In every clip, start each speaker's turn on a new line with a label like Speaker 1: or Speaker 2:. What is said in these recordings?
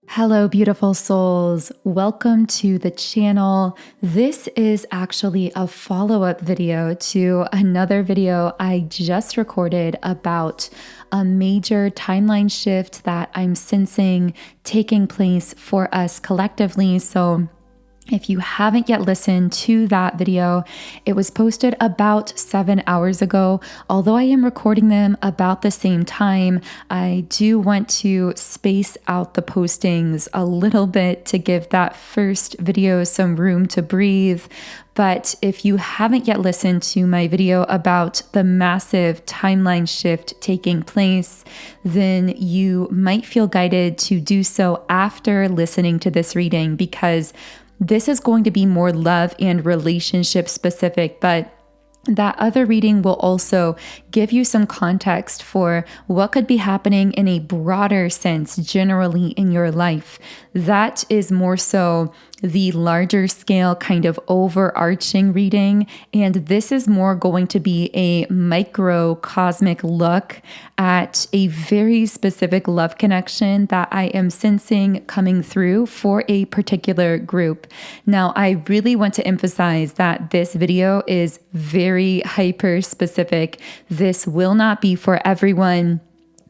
Speaker 1: Hello, beautiful souls. Welcome to the channel. This is actually a follow-up video to another video I just recorded about a major timeline shift that I'm sensing taking place for us collectively. So if you haven't yet listened to that video, it was posted about 7 hours ago. Although I am recording them about the same time, I do want to space out the postings a little bit to give that first video some room to breathe. But if you haven't yet listened to my video about the massive timeline shift taking place, then you might feel guided to do so after listening to this reading, because this is going to be more love and relationship specific, but that other reading will also give you some context for what could be happening in a broader sense generally in your life. That is more so the larger scale kind of overarching reading, and this is more going to be a microcosmic look at a very specific love connection that I am sensing coming through for a particular group. Now, I really want to emphasize that this video is very hyper specific. This will not be for everyone.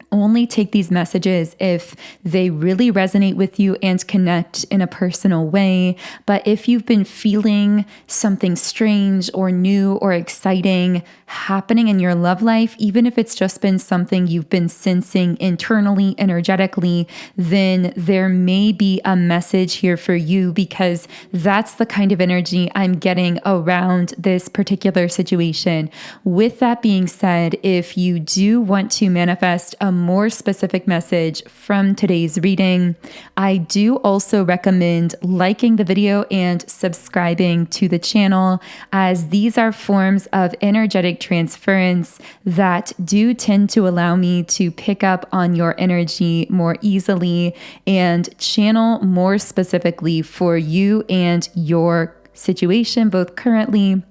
Speaker 1: Only take these messages if they really resonate with you and connect in a personal way. But if you've been feeling something strange or new or exciting happening in your love life, even if it's just been something you've been sensing internally, energetically, then there may be a message here for you, because that's the kind of energy I'm getting around this particular situation. With that being said, if you do want to manifest a more specific message from today's reading, I do also recommend liking the video and subscribing to the channel, as these are forms of energetic transference that do tend to allow me to pick up on your energy more easily and channel more specifically for you and your situation, both currently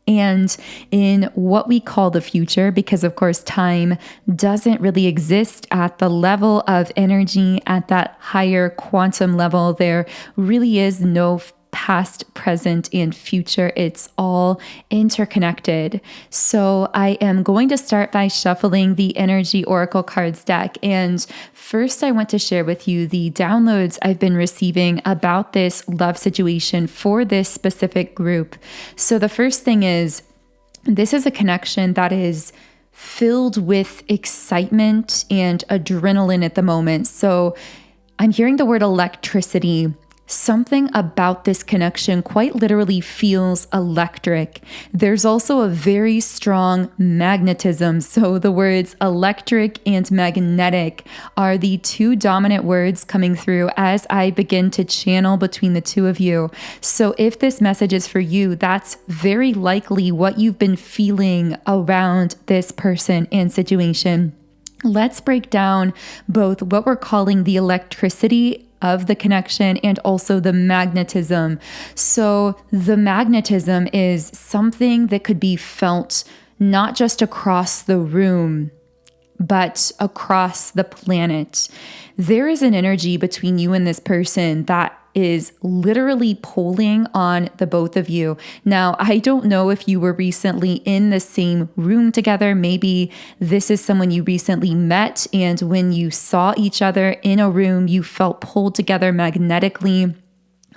Speaker 1: and in what we call the future, because of course time doesn't really exist at the level of energy at that higher quantum level. There really is no past, present, and future. It's all interconnected. So I am going to start by shuffling the Energy Oracle cards deck. And first, I want to share with you the downloads I've been receiving about this love situation for this specific group. So the first thing is, this is a connection that is filled with excitement and adrenaline at the moment. So I'm hearing the word electricity. Something about this connection quite literally feels electric. There's also a very strong magnetism. So the words electric and magnetic are the two dominant words coming through as I begin to channel between the two of you. So if this message is for you, that's very likely what you've been feeling around this person and situation. Let's break down both what we're calling the electricity of the connection and also the magnetism. So the magnetism is something that could be felt not just across the room, but across the planet. There is an energy between you and this person that is literally pulling on the both of you. Now, I don't know if you were recently in the same room together. Maybe this is someone you recently met, and when you saw each other in a room, you felt pulled together magnetically.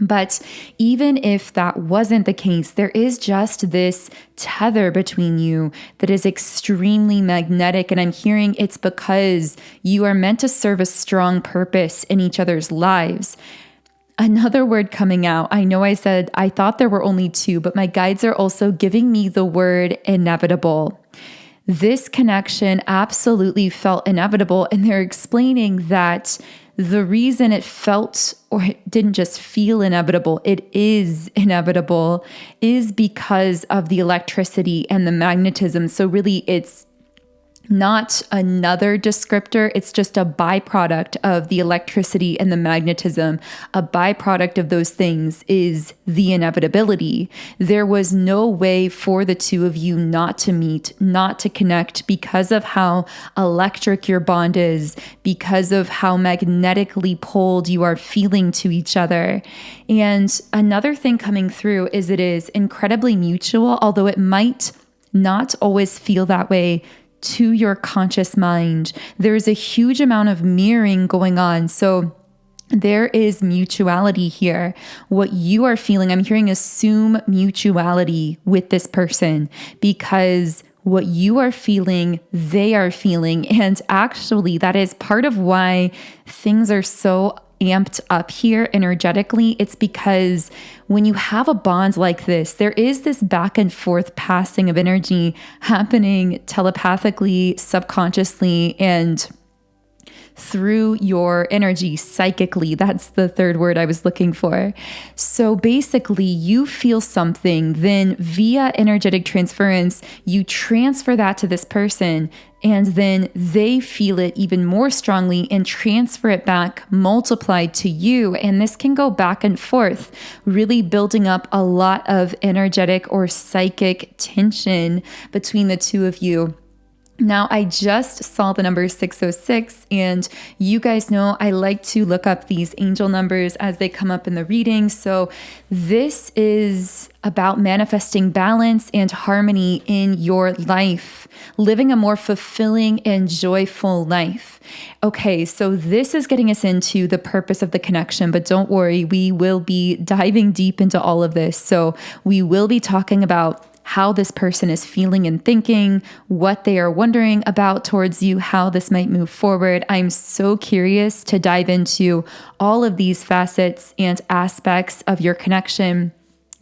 Speaker 1: But even if that wasn't the case, there is just this tether between you that is extremely magnetic. And I'm hearing it's because you are meant to serve a strong purpose in each other's lives. Another word coming out, I know I said I thought there were only two, but my guides are also giving me the word inevitable. This connection absolutely felt inevitable, and they're explaining that the reason it felt, or it didn't just feel inevitable, it is inevitable, is because of the electricity and the magnetism. So really it's not another descriptor. It's just a byproduct of the electricity and the magnetism. A byproduct of those things is the inevitability. There was no way for the two of you not to meet, not to connect, because of how electric your bond is, because of how magnetically pulled you are feeling to each other. And another thing coming through is it is incredibly mutual, although it might not always feel that way to your conscious mind. There's a huge amount of mirroring going on. So there is mutuality here. What you are feeling, I'm hearing assume mutuality with this person, because what you are feeling, they are feeling. And actually, that is part of why things are so amped up here energetically. It's because when you have a bond like this, there is this back and forth passing of energy happening telepathically, subconsciously, and through your energy psychically. That's the third word I was looking for. So basically, you feel something, then via energetic transference, you transfer that to this person, and then they feel it even more strongly and transfer it back multiplied to you. And this can go back and forth, really building up a lot of energetic or psychic tension between the two of you. Now, I just saw the number 606, and you guys know I like to look up these angel numbers as they come up in the reading. So this is about manifesting balance and harmony in your life, living a more fulfilling and joyful life. Okay, so this is getting us into the purpose of the connection, but don't worry, we will be diving deep into all of this. So we will be talking about how this person is feeling and thinking, what they are wondering about towards you, how this might move forward. I'm so curious to dive into all of these facets and aspects of your connection.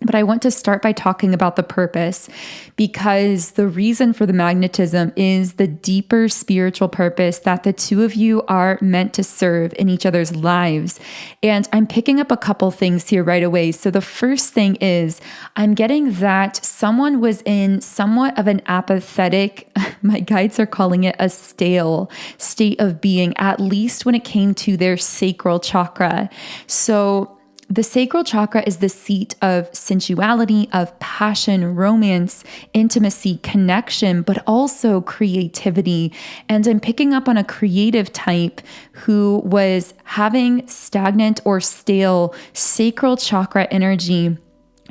Speaker 1: But I want to start by talking about the purpose, because the reason for the magnetism is the deeper spiritual purpose that the two of you are meant to serve in each other's lives. And I'm picking up a couple things here right away. So the first thing is I'm getting that someone was in somewhat of an apathetic, my guides are calling it a stale state of being, at least when it came to their sacral chakra. So the sacral chakra is the seat of sensuality, of passion, romance, intimacy, connection, but also creativity. And I'm picking up on a creative type who was having stagnant or stale sacral chakra energy.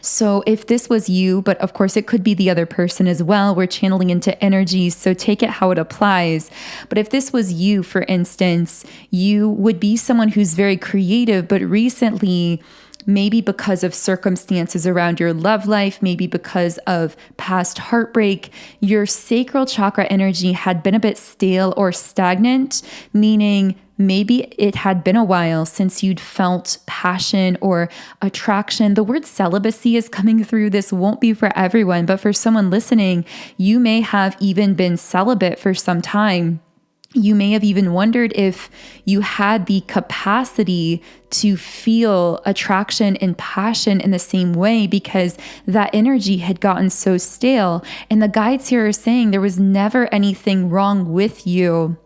Speaker 1: So if this was you, but of course it could be the other person as well, we're channeling into energies, so take it how it applies. But if this was you, for instance, you would be someone who's very creative, but recently, maybe because of circumstances around your love life, maybe because of past heartbreak, your sacral chakra energy had been a bit stale or stagnant, meaning maybe it had been a while since you'd felt passion or attraction. The word celibacy is coming through. This won't be for everyone, but for someone listening, you may have even been celibate for some time. You may have even wondered if you had the capacity to feel attraction and passion in the same way, because that energy had gotten so stale. And the guides here are saying there was never anything wrong with you.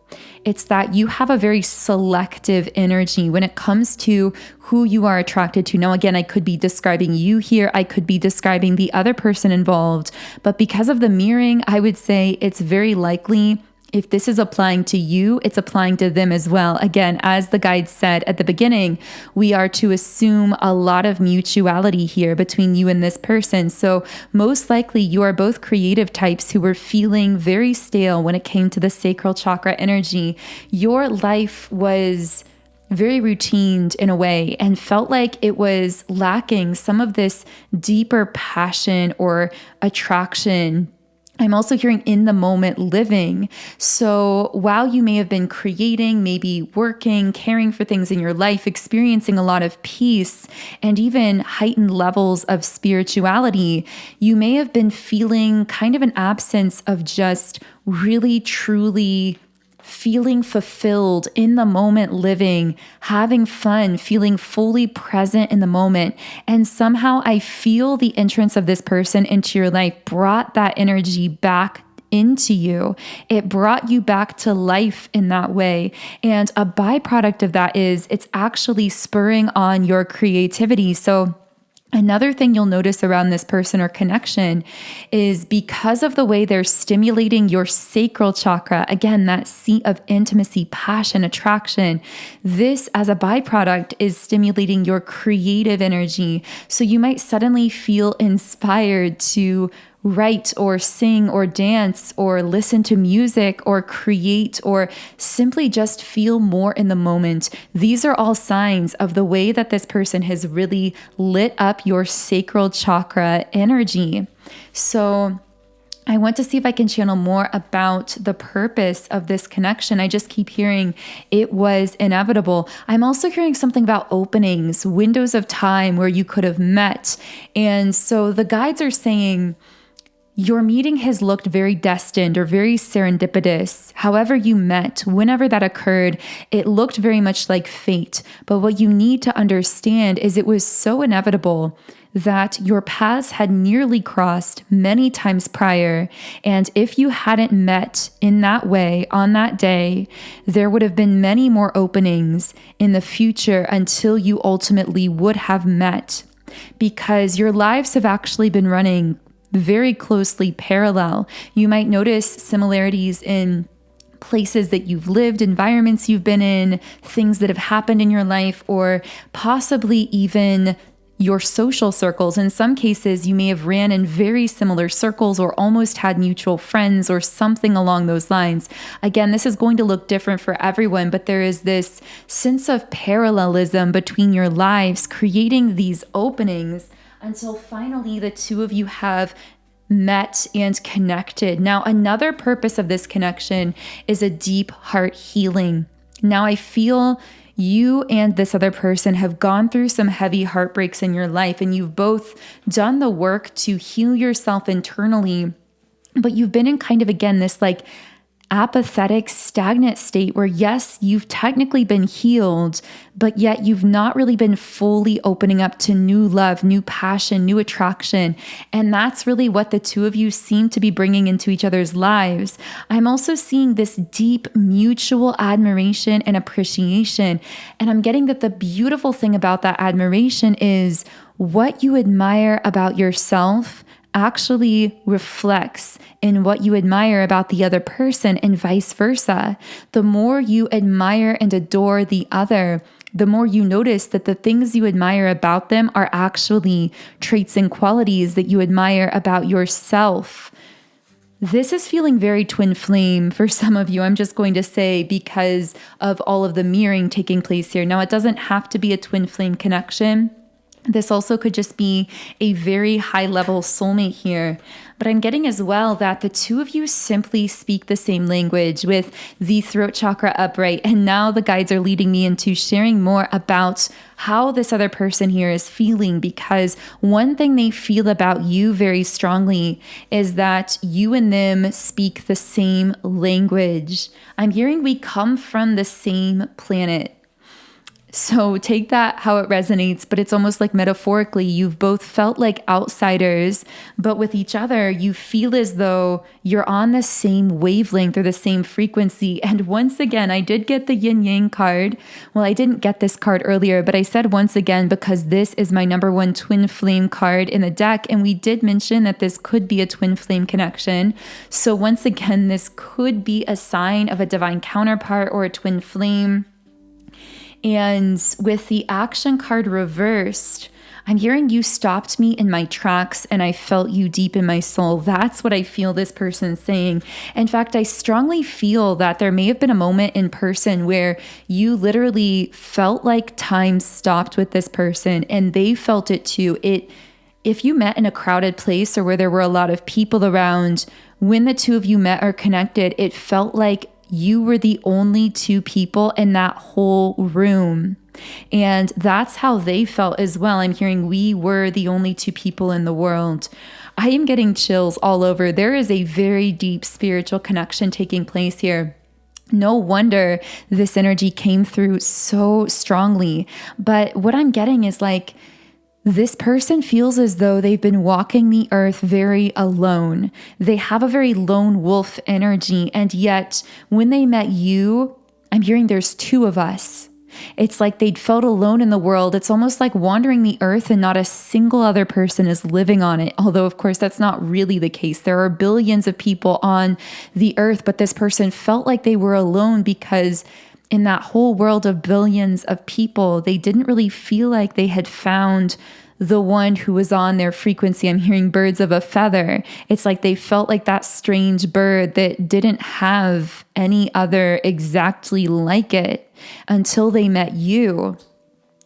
Speaker 1: It's that you have a very selective energy when it comes to who you are attracted to. Now, again, I could be describing you here. I could be describing the other person involved. But because of the mirroring, I would say it's very likely, if this is applying to you, it's applying to them as well. Again, as the guide said at the beginning, we are to assume a lot of mutuality here between you and this person. So most likely you are both creative types who were feeling very stale when it came to the sacral chakra energy. Your life was very routined in a way and felt like it was lacking some of this deeper passion or attraction. I'm also hearing in the moment living. So while you may have been creating, maybe working, caring for things in your life, experiencing a lot of peace and even heightened levels of spirituality, you may have been feeling kind of an absence of just really, truly feeling fulfilled in the moment, living, having fun, feeling fully present in the moment. And somehow I feel the entrance of this person into your life brought that energy back into you. It brought you back to life in that way. And a byproduct of that is it's actually spurring on your creativity. So another thing you'll notice around this person or connection is because of the way they're stimulating your sacral chakra, again, that seat of intimacy, passion, attraction, this as a byproduct is stimulating your creative energy. So you might suddenly feel inspired to write or sing or dance or listen to music or create or simply just feel more in the moment. These are all signs of the way that this person has really lit up your sacral chakra energy. So I want to see if I can channel more about the purpose of this connection. I just keep hearing it was inevitable. I'm also hearing something about openings, windows of time where you could have met. And so the guides are saying, your meeting has looked very destined or very serendipitous. However you met, whenever that occurred, it looked very much like fate. But what you need to understand is it was so inevitable that your paths had nearly crossed many times prior. And if you hadn't met in that way on that day, there would have been many more openings in the future until you ultimately would have met. Because your lives have actually been running very closely parallel. You might notice similarities in places that you've lived, environments you've been in, things that have happened in your life, or possibly even your social circles. In some cases, you may have ran in very similar circles or almost had mutual friends or something along those lines. Again, this is going to look different for everyone, but there is this sense of parallelism between your lives, creating these openings until finally the two of you have met and connected. Now, another purpose of this connection is a deep heart healing. Now, I feel you and this other person have gone through some heavy heartbreaks in your life, and you've both done the work to heal yourself internally, but you've been in kind of, again, this like apathetic, stagnant state where, yes, you've technically been healed, but yet you've not really been fully opening up to new love, new passion, new attraction. And that's really what the two of you seem to be bringing into each other's lives. I'm also seeing this deep mutual admiration and appreciation. And I'm getting that the beautiful thing about that admiration is what you admire about yourself actually reflects in what you admire about the other person and vice versa. The more you admire and adore the other, the more you notice that the things you admire about them are actually traits and qualities that you admire about yourself. This is feeling very twin flame for some of you, I'm just going to say, because of all of the mirroring taking place here. Now, it doesn't have to be a twin flame connection. This also could just be a very high level soulmate here. But I'm getting as well that the two of you simply speak the same language with the throat chakra upright. And now the guides are leading me into sharing more about how this other person here is feeling, because one thing they feel about you very strongly is that you and them speak the same language. I'm hearing we come from the same planet. So take that how it resonates, but it's almost like metaphorically, you've both felt like outsiders, but with each other, you feel as though you're on the same wavelength or the same frequency. And once again, I did get the yin yang card. Well, I didn't get this card earlier, but I said once again, because this is my number one twin flame card in the deck. And we did mention that this could be a twin flame connection. So once again, this could be a sign of a divine counterpart or a twin flame. And with the action card reversed, I'm hearing you stopped me in my tracks and I felt you deep in my soul. That's what I feel this person's saying. In fact, I strongly feel that there may have been a moment in person where you literally felt like time stopped with this person and they felt it too. If you met in a crowded place or where there were a lot of people around, when the two of you met or connected, it felt like you were the only two people in that whole room. And that's how they felt as well. I'm hearing we were the only two people in the world. I am getting chills all over. There is a very deep spiritual connection taking place here. No wonder this energy came through so strongly. But what I'm getting is like, This person feels as though they've been walking the earth very alone. They have a very lone wolf energy. And yet when they met you, I'm hearing there's two of us. It's like they'd felt alone in the world. It's almost like wandering the earth and not a single other person is living on it. Although, of course, that's not really the case. There are billions of people on the earth, but this person felt like they were alone because in that whole world of billions of people, they didn't really feel like they had found the one who was on their frequency. I'm hearing birds of a feather. It's like they felt like that strange bird that didn't have any other exactly like it until they met you.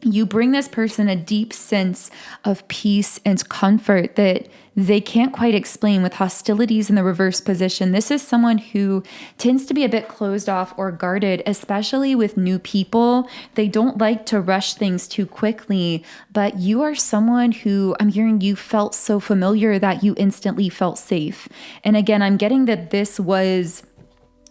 Speaker 1: You bring this person a deep sense of peace and comfort that they can't quite explain with hostilities in the reverse position. This is someone who tends to be a bit closed off or guarded, especially with new people. They don't like to rush things too quickly, but you are someone who I'm hearing you felt so familiar that you instantly felt safe. And again, I'm getting that this was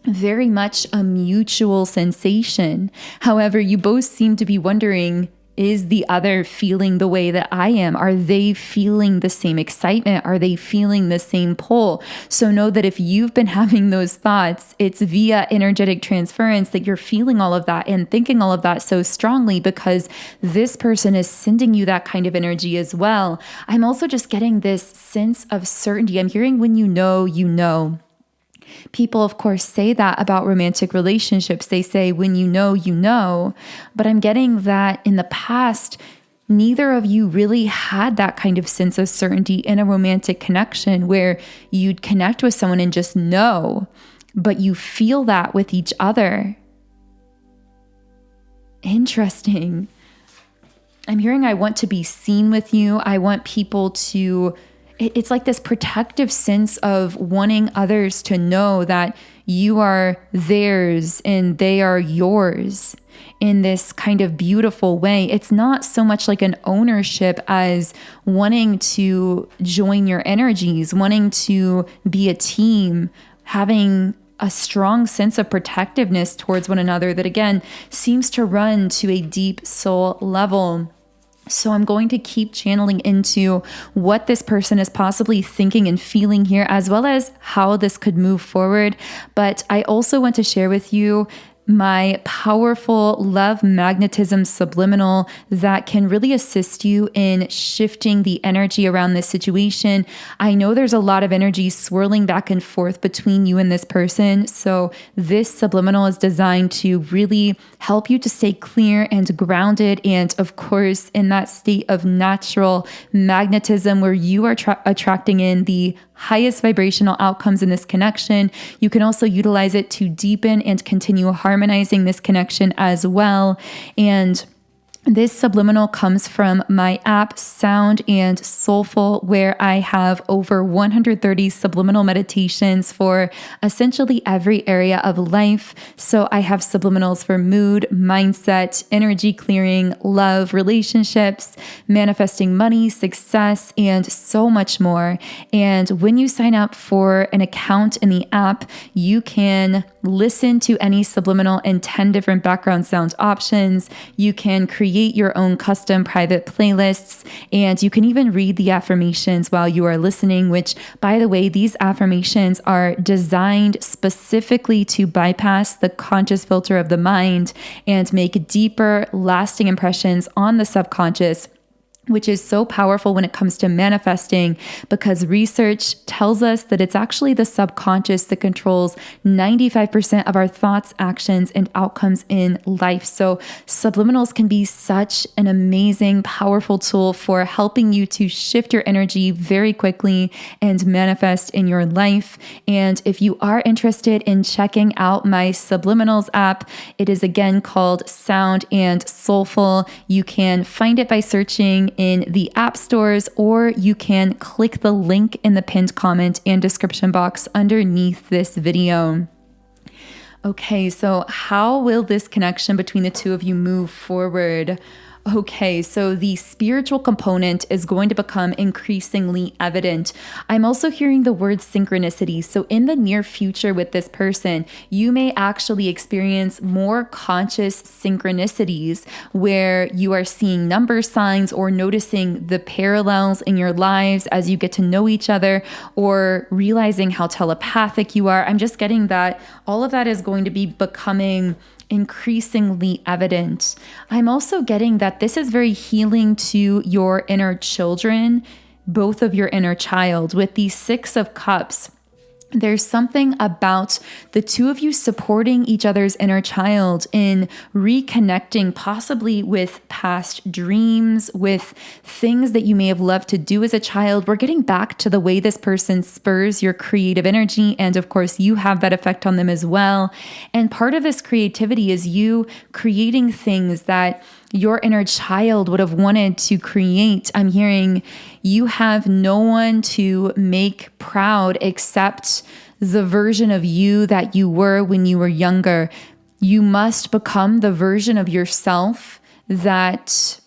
Speaker 1: very much a mutual sensation. However, you both seem to be wondering, is the other feeling the way that I am? Are they feeling the same excitement? Are they feeling the same pull? So know that if you've been having those thoughts, it's via energetic transference that you're feeling all of that and thinking all of that so strongly because this person is sending you that kind of energy as well. I'm also just getting this sense of certainty. I'm hearing when you know, you know. People, of course, say that about romantic relationships. They say, when you know, you know. But I'm getting that in the past, neither of you really had that kind of sense of certainty in a romantic connection where you'd connect with someone and just know, but you feel that with each other. Interesting. I'm hearing I want to be seen with you. I want people to... It's like this protective sense of wanting others to know that you are theirs and they are yours in this kind of beautiful way. It's not so much like an ownership as wanting to join your energies, wanting to be a team, having a strong sense of protectiveness towards one another that, again, seems to run to a deep soul level. So I'm going to keep channeling into what this person is possibly thinking and feeling here, as well as how this could move forward. But I also want to share with you my powerful love magnetism subliminal that can really assist you in shifting the energy around this situation. I know there's a lot of energy swirling back and forth between you and this person. So this subliminal is designed to really help you to stay clear and grounded. And of course, in that state of natural magnetism where you are attracting in the highest vibrational outcomes in this connection. You can also utilize it to deepen and continue harmonizing this connection as well. And this subliminal comes from my app, Sound and Soulful, where I have over 130 subliminal meditations for essentially every area of life. So I have subliminals for mood, mindset, energy clearing, love, relationships, manifesting money, success, and so much more. And when you sign up for an account in the app, you can listen to any subliminal in 10 different background sound options. You can create your own custom private playlists, and you can even read the affirmations while you are listening, which, by the way, these affirmations are designed specifically to bypass the conscious filter of the mind and make deeper, lasting impressions on the subconscious, which is so powerful when it comes to manifesting, because research tells us that it's actually the subconscious that controls 95% of our thoughts, actions, and outcomes in life. So subliminals can be such an amazing, powerful tool for helping you to shift your energy very quickly and manifest in your life. And if you are interested in checking out my Subliminals app, it is again called Sound and Soulful. You can find it by searching in the app stores, or you can click the link in the pinned comment and description box underneath this video. Okay, so how will this connection between the two of you move forward? Okay, so the spiritual component is going to become increasingly evident. I'm also hearing the word synchronicity. So in the near future with this person, you may actually experience more conscious synchronicities where you are seeing number signs or noticing the parallels in your lives as you get to know each other, or realizing how telepathic you are. I'm just getting that all of that is going to be becoming increasingly evident. I'm also getting that this is very healing to your inner children, both of your inner child. With the Six of Cups, there's something about the two of you supporting each other's inner child in reconnecting, possibly with past dreams, with things that you may have loved to do as a child. We're getting back to the way this person spurs your creative energy. And of course, you have that effect on them as well. And part of this creativity is you creating things that your inner child would have wanted to create. I'm hearing you have no one to make proud except the version of you that you were when you were younger. You must become the version of yourself that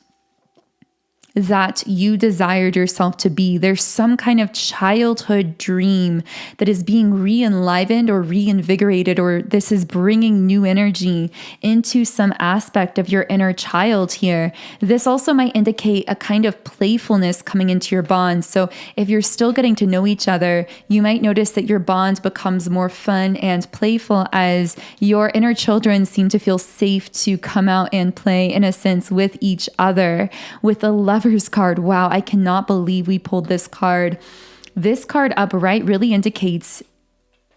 Speaker 1: you desired yourself to be. There's some kind of childhood dream that is being re-enlivened or reinvigorated, or this is bringing new energy into some aspect of your inner child here. This also might indicate a kind of playfulness coming into your bond. So if you're still getting to know each other, you might notice that your bond becomes more fun and playful as your inner children seem to feel safe to come out and play, in a sense, with each other. With the Lover's card, wow, I cannot believe we pulled this card. This card upright really indicates,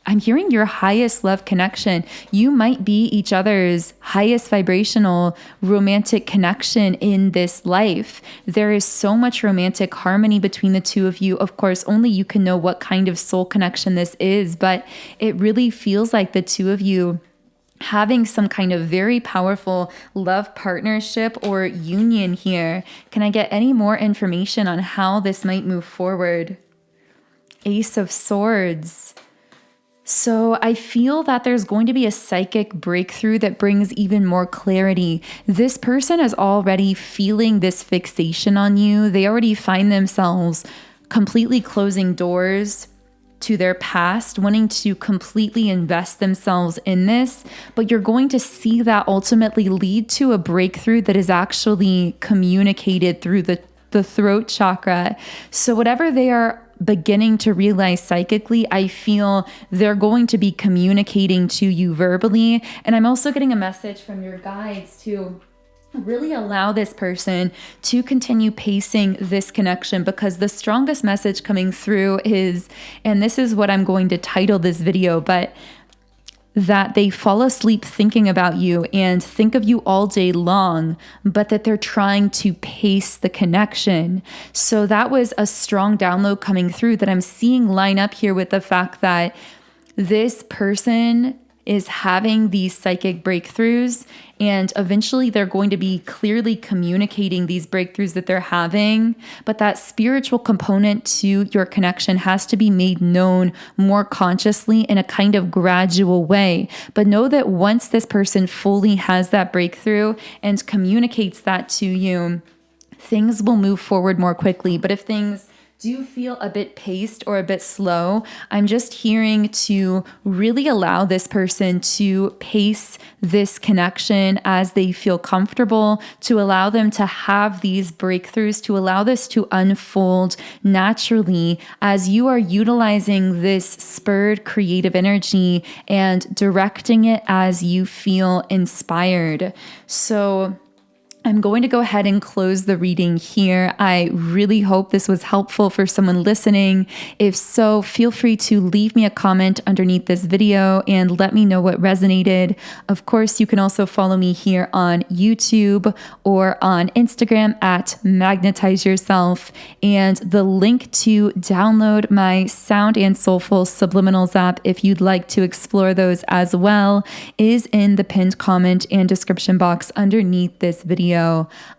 Speaker 1: I'm hearing your highest love connection. You might be each other's highest vibrational romantic connection in this life. There is so much romantic harmony between the two of you. Of course, only you can know what kind of soul connection this is, but it really feels like the two of you having some kind of very powerful love partnership or union here. Can I get any more information on how this might move forward? Ace of Swords. So I feel that there's going to be a psychic breakthrough that brings even more clarity. This person is already feeling this fixation on you. They already find themselves completely closing doors to their past, wanting to completely invest themselves in this, but you're going to see that ultimately lead to a breakthrough that is actually communicated through the throat chakra. So whatever they are beginning to realize psychically, I feel they're going to be communicating to you verbally. And I'm also getting a message from your guides to really allow this person to continue pacing this connection, because the strongest message coming through is, and this is what I'm going to title this video, but that they fall asleep thinking about you and think of you all day long, but that they're trying to pace the connection. So that was a strong download coming through that I'm seeing line up here with the fact that this person is having these psychic breakthroughs, and eventually they're going to be clearly communicating these breakthroughs that they're having. But that spiritual component to your connection has to be made known more consciously in a kind of gradual way. But know that once this person fully has that breakthrough and communicates that to you, things will move forward more quickly. But if things do feel a bit paced or a bit slow, I'm just hearing to really allow this person to pace this connection as they feel comfortable, to allow them to have these breakthroughs, to allow this to unfold naturally as you are utilizing this spurred creative energy and directing it as you feel inspired. So I'm going to go ahead and close the reading here. I really hope this was helpful for someone listening. If so, feel free to leave me a comment underneath this video and let me know what resonated. Of course, you can also follow me here on YouTube or on Instagram at Magnetize Yourself. And the link to download my Sound and Soulful Subliminals app, if you'd like to explore those as well, is in the pinned comment and description box underneath this video.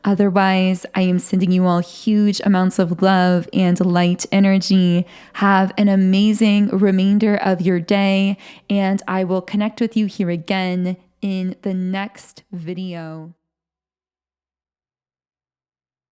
Speaker 1: Otherwise, I am sending you all huge amounts of love and light energy. Have an amazing remainder of your day, and I will connect with you here again in the next video.